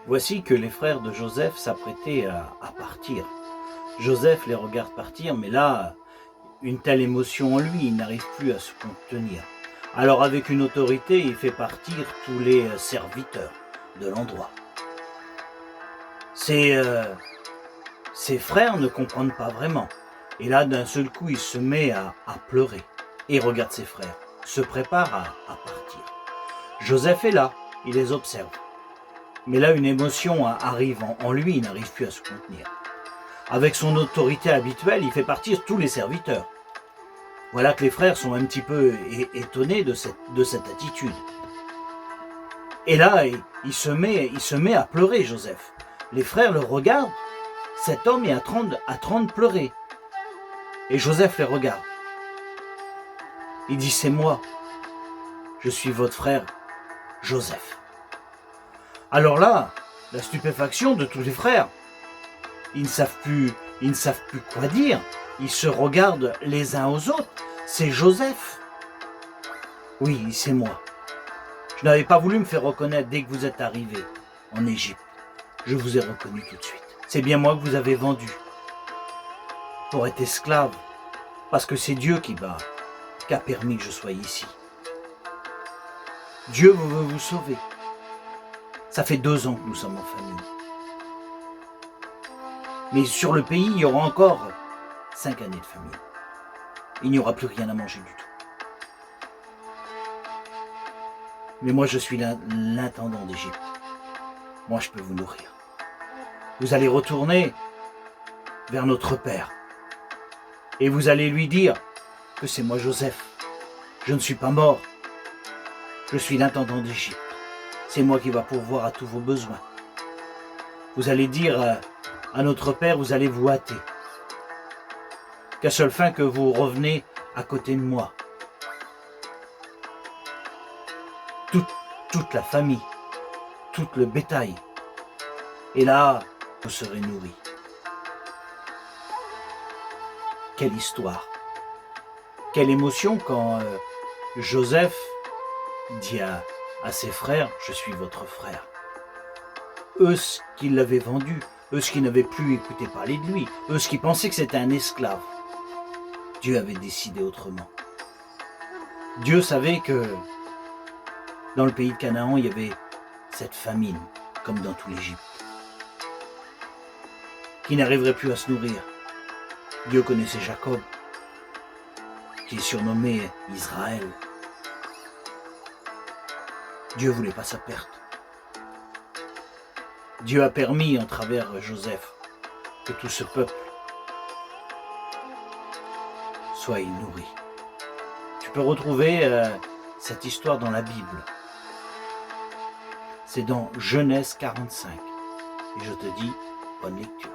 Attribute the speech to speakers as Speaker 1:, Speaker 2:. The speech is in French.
Speaker 1: Voici que les frères de Joseph s'apprêtaient à partir. Joseph les regarde partir, mais là, une telle émotion en lui, il n'arrive plus à se contenir. Alors avec une autorité, il fait partir tous les serviteurs de l'endroit. Ses frères ne comprennent pas vraiment. Et là, d'un seul coup, il se met à pleurer. Et regarde ses frères, se prépare à partir. Joseph est là, il les observe. Mais là, une émotion arrive en lui, il n'arrive plus à se contenir. Avec son autorité habituelle, il fait partir tous les serviteurs. Voilà que les frères sont un petit peu étonnés de cette attitude. Et là, il se met à pleurer, Joseph. Les frères le regardent, cet homme est à train de pleurer. Et Joseph les regarde. Il dit, c'est moi, je suis votre frère Joseph. Alors là, la stupéfaction de tous les frères, ils ne savent plus quoi dire. Ils se regardent les uns aux autres. C'est Joseph. Oui, c'est moi. Je n'avais pas voulu me faire reconnaître dès que vous êtes arrivé en Égypte. Je vous ai reconnu tout de suite. C'est bien moi que vous avez vendu pour être esclave. Parce que c'est Dieu qui a permis que je sois ici. Dieu veut vous sauver. Ça fait 2 ans que nous sommes en famille. Mais sur le pays, il y aura encore 5 années de famine. Il n'y aura plus rien à manger du tout. Mais moi, je suis l'intendant d'Égypte. Moi, je peux vous nourrir. Vous allez retourner vers notre père. Et vous allez lui dire que c'est moi, Joseph. Je ne suis pas mort. Je suis l'intendant d'Égypte. C'est moi qui va pourvoir à tous vos besoins. Vous allez dire à notre père, vous allez vous hâter. Qu'à seule fin que vous revenez à côté de moi. Toute la famille, tout le bétail. Et là, vous serez nourris. Quelle histoire. Quelle émotion quand Joseph dit à ses frères, je suis votre frère. Eux qui l'avaient vendu, eux qui n'avaient plus écouté parler de lui, eux qui pensaient que c'était un esclave. Dieu avait décidé autrement. Dieu savait que dans le pays de Canaan, il y avait cette famine, comme dans tout l'Égypte, qui n'arriverait plus à se nourrir. Dieu connaissait Jacob, qui est surnommé Israël. Dieu voulait pas sa perte. Dieu a permis, en travers Joseph, que tout ce peuple soit nourri. Tu peux retrouver cette histoire dans la Bible. C'est dans Genèse 45. Et je te dis, bonne lecture.